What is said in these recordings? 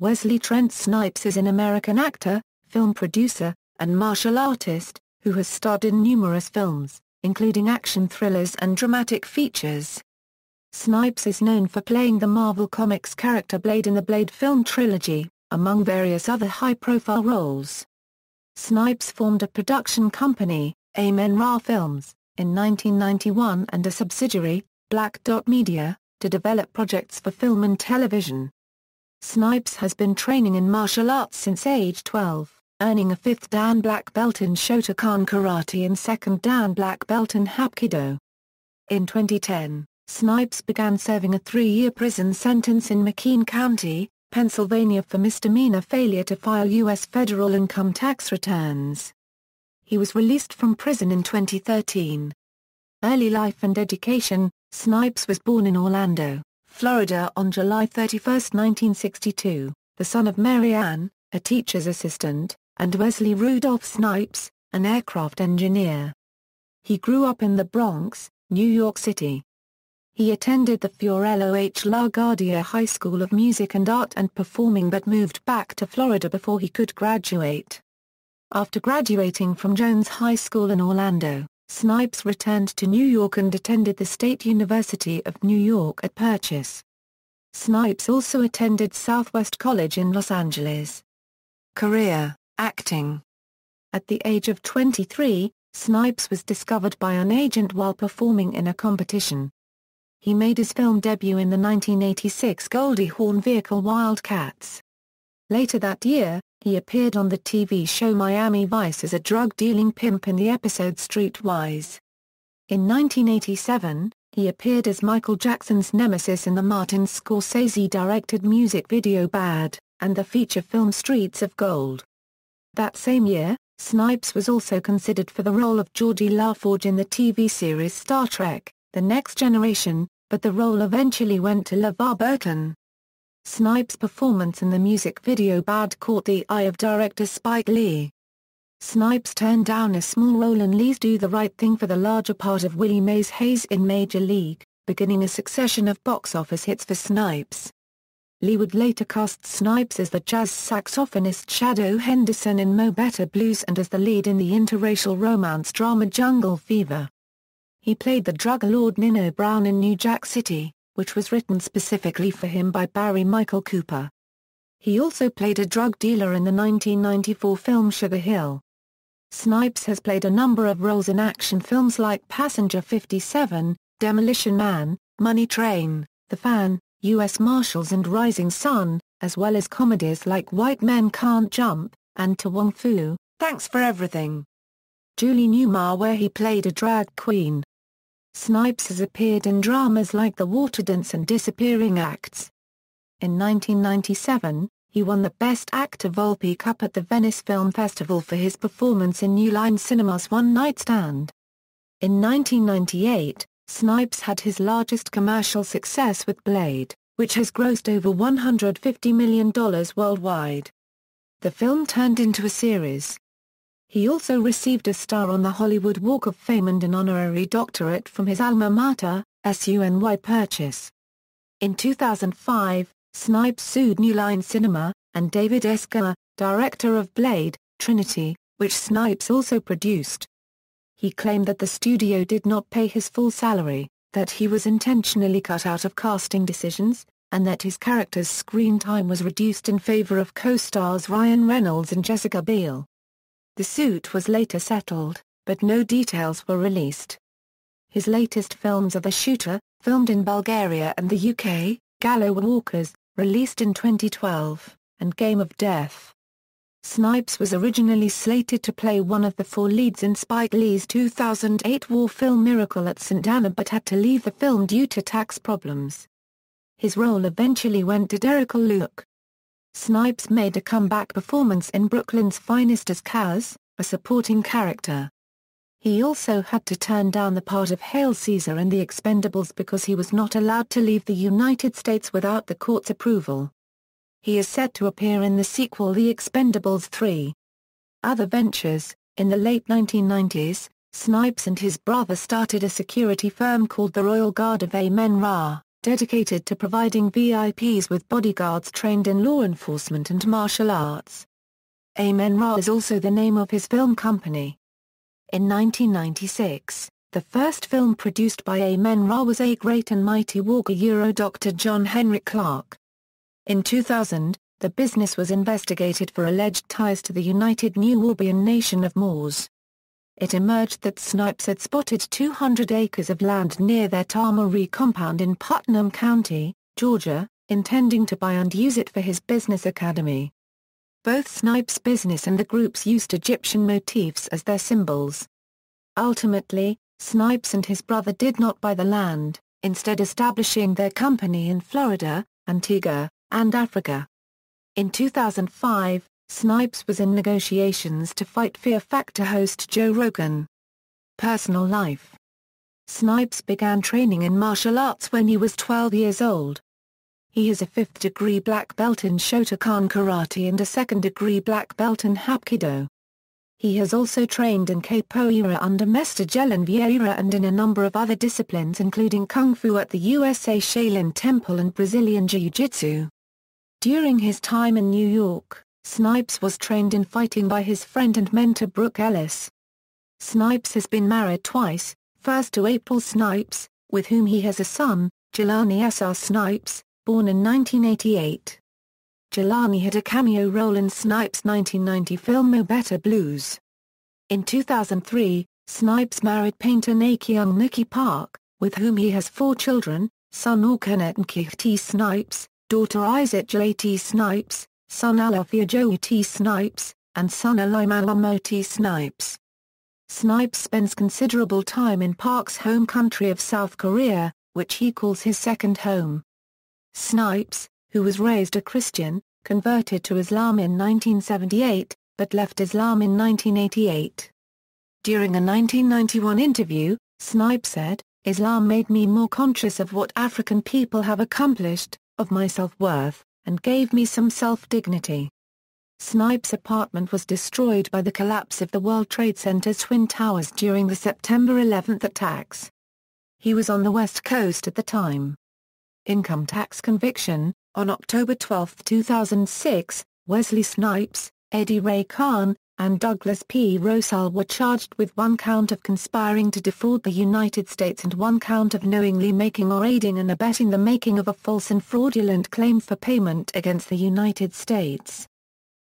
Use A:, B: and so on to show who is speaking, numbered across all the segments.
A: Wesley Trent Snipes is an American actor, film producer, and martial artist, who has starred in numerous films, including action thrillers and dramatic features. Snipes is known for playing the Marvel Comics character Blade in the Blade film trilogy, among various other high-profile roles. Snipes formed a production company, Amen-Ra Films, in 1991 and a subsidiary, Black Dot Media, to develop projects for film and television. Snipes has been training in martial arts since age 12, earning a 5th Dan black belt in Shotokan Karate and 2nd Dan black belt in Hapkido. In 2010, Snipes began serving a 3-year prison sentence in McKean County, Pennsylvania for misdemeanor failure to file U.S. federal income tax returns. He was released from prison in 2013. Early life and education. Snipes was born in Orlando, Florida on July 31, 1962, the son of Mary Ann, a teacher's assistant, and Wesley Rudolph Snipes, an aircraft engineer. He grew up in the Bronx, New York City. He attended the Fiorello H. LaGuardia High School of Music and Art and Performing but moved back to Florida before he could graduate. After graduating from Jones High School in Orlando, Snipes returned to New York and attended the State University of New York at Purchase. Snipes also attended Southwest College in Los Angeles. Career: acting. At the age of 23, Snipes was discovered by an agent while performing in a competition. He made his film debut in the 1986 Goldie Hawn vehicle Wildcats. Later that year, he appeared on the TV show Miami Vice as a drug-dealing pimp in the episode Streetwise. In 1987, he appeared as Michael Jackson's nemesis in the Martin Scorsese-directed music video Bad, and the feature film Streets of Gold. That same year, Snipes was also considered for the role of Geordi LaForge in the TV series Star Trek: The Next Generation, but the role eventually went to LeVar Burton. Snipes' performance in the music video Bad caught the eye of director Spike Lee. Snipes turned down a small role in Lee's Do the Right Thing for the larger part of Willie Mays Hayes in Major League, beginning a succession of box office hits for Snipes. Lee would later cast Snipes as the jazz saxophonist Shadow Henderson in Mo Better Blues and as the lead in the interracial romance drama Jungle Fever. He played the drug lord Nino Brown in New Jack City, which was written specifically for him by Barry Michael Cooper. He also played a drug dealer in the 1994 film Sugar Hill. Snipes has played a number of roles in action films like Passenger 57, Demolition Man, Money Train, The Fan, U.S. Marshals and Rising Sun, as well as comedies like White Men Can't Jump, and To Wong Foo, Thanks for Everything. Julie Newmar where he played a drag queen. Snipes has appeared in dramas like The Waterdance and Disappearing Acts. In 1997, he won the Best Actor Volpe Cup at the Venice Film Festival for his performance in New Line Cinema's One Night Stand. In 1998, Snipes had his largest commercial success with Blade, which has grossed over $150 million worldwide. The film turned into a series. He also received a star on the Hollywood Walk of Fame and an honorary doctorate from his alma mater, SUNY Purchase. In 2005, Snipes sued New Line Cinema, and David S. Goyer, director of Blade, Trinity, which Snipes also produced. He claimed that the studio did not pay his full salary, that he was intentionally cut out of casting decisions, and that his character's screen time was reduced in favor of co-stars Ryan Reynolds and Jessica Biel. The suit was later settled, but no details were released. His latest films are The Shooter, filmed in Bulgaria and the UK, Gallows Walkers, released in 2012, and Game of Death. Snipes was originally slated to play one of the 4 leads in Spike Lee's 2008 war film Miracle at St. Anna but had to leave the film due to tax problems. His role eventually went to Derek Luke. Snipes made a comeback performance in Brooklyn's Finest as Kaz, a supporting character. He also had to turn down the part of Hail Caesar in The Expendables because he was not allowed to leave the United States without the court's approval. He is set to appear in the sequel The Expendables 3. Other ventures: in the late 1990s, Snipes and his brother started a security firm called the Royal Guard of Amen-Ra, dedicated to providing VIPs with bodyguards trained in law enforcement and martial arts. Amen-Ra is also the name of his film company. In 1996, the first film produced by Amen-Ra was A Great and Mighty Warrior Dr. John Henry Clark. In 2000, the business was investigated for alleged ties to the United Nubian nation of Moors. It emerged that Snipes had spotted 200 acres of land near their Tarmaree compound in Putnam County, Georgia, intending to buy and use it for his business academy. Both Snipes' business and the groups used Egyptian motifs as their symbols. Ultimately, Snipes and his brother did not buy the land, instead establishing their company in Florida, Antigua, and Africa. In 2005, Snipes was in negotiations to fight Fear Factor host Joe Rogan. Personal life. Snipes began training in martial arts when he was 12 years old. He has a 5th-degree black belt in Shotokan Karate and a 2nd-degree black belt in Hapkido. He has also trained in capoeira under Mr. Jelen Vieira and in a number of other disciplines including Kung Fu at the USA Shaolin Temple and Brazilian Jiu-Jitsu. During his time in New York, Snipes was trained in fighting by his friend and mentor Brooke Ellis. Snipes has been married twice, first to April Snipes, with whom he has a son, Jelani S.R. Snipes, born in 1988. Jelani had a cameo role in Snipes' 1990 film Mo Better Blues. In 2003, Snipes married painter Nakyung Nikki Park, with whom he has 4 children, son Orkanet Nkiti Snipes, daughter Isaac J.T. Snipes, son Alafia Joe T. Snipes, and son Alimamo T. Snipes. Snipes spends considerable time in Park's home country of South Korea, which he calls his second home. Snipes, who was raised a Christian, converted to Islam in 1978, but left Islam in 1988. During a 1991 interview, Snipes said, "Islam made me more conscious of what African people have accomplished, of my self-worth, and gave me some self-dignity." Snipes' apartment was destroyed by the collapse of the World Trade Center's Twin Towers during the September 11 attacks. He was on the West Coast at the time. Income tax conviction. On October 12, 2006, Wesley Snipes, Eddie Ray Khan, and Douglas P. Rosal were charged with 1 count of conspiring to defraud the United States and 1 count of knowingly making or aiding and abetting the making of a false and fraudulent claim for payment against the United States.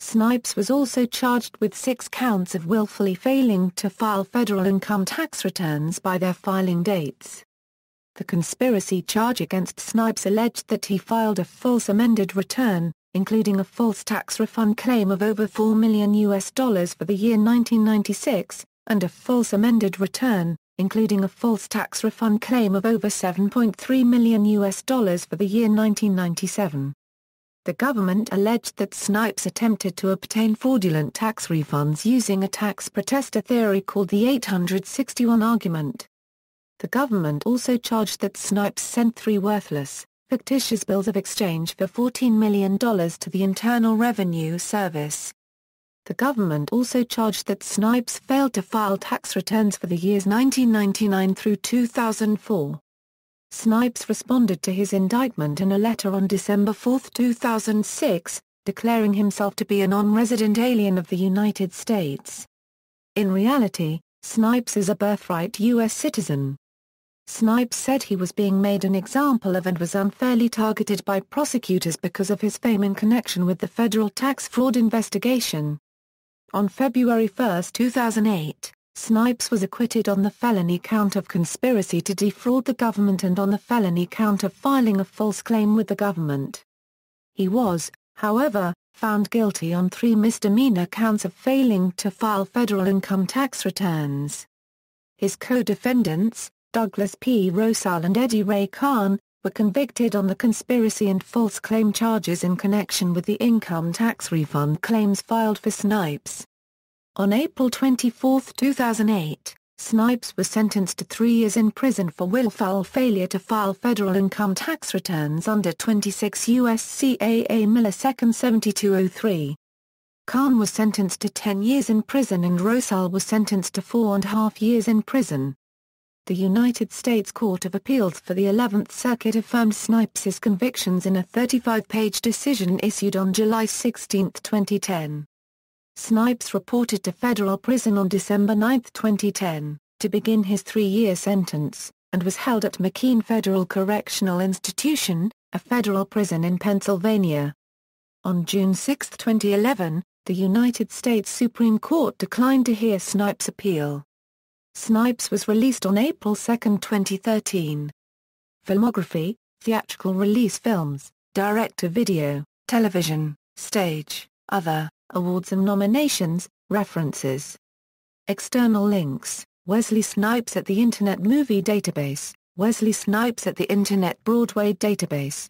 A: Snipes was also charged with 6 counts of willfully failing to file federal income tax returns by their filing dates. The conspiracy charge against Snipes alleged that he filed a false amended return, including a false tax refund claim of over $4 million for the year 1996, and a false amended return, including a false tax refund claim of over $7.3 million for the year 1997. The government alleged that Snipes attempted to obtain fraudulent tax refunds using a tax protester theory called the 861 argument. The government also charged that Snipes sent 3 worthless, fictitious bills of exchange for $14 million to the Internal Revenue Service. The government also charged that Snipes failed to file tax returns for the years 1999 through 2004. Snipes responded to his indictment in a letter on December 4, 2006, declaring himself to be a non-resident alien of the United States. In reality, Snipes is a birthright U.S. citizen. Snipes said he was being made an example of and was unfairly targeted by prosecutors because of his fame in connection with the federal tax fraud investigation. On February 1, 2008, Snipes was acquitted on the felony count of conspiracy to defraud the government and on the felony count of filing a false claim with the government. He was, however, found guilty on 3 misdemeanor counts of failing to file federal income tax returns. His co-defendants, Douglas P. Rosal and Eddie Ray Khan, were convicted on the conspiracy and false claim charges in connection with the income tax refund claims filed for Snipes. On April 24, 2008, Snipes was sentenced to 3 years in prison for willful failure to file federal income tax returns under 26 U.S.C. A.A. Miller 2nd 7203. Khan was sentenced to 10 years in prison and Rosal was sentenced to 4.5 years in prison. the United States Court of Appeals for the 11th Circuit affirmed Snipes' convictions in a 35-page decision issued on July 16, 2010. Snipes reported to federal prison on December 9, 2010, to begin his 3-year sentence, and was held at McKean Federal Correctional Institution, a federal prison in Pennsylvania. On June 6, 2011, the United States Supreme Court declined to hear Snipes' appeal. Snipes was released on April 2, 2013. Filmography: theatrical release films, direct-to-video, television, stage, other, awards and nominations, references. External links: Wesley Snipes at the Internet Movie Database, Wesley Snipes at the Internet Broadway Database.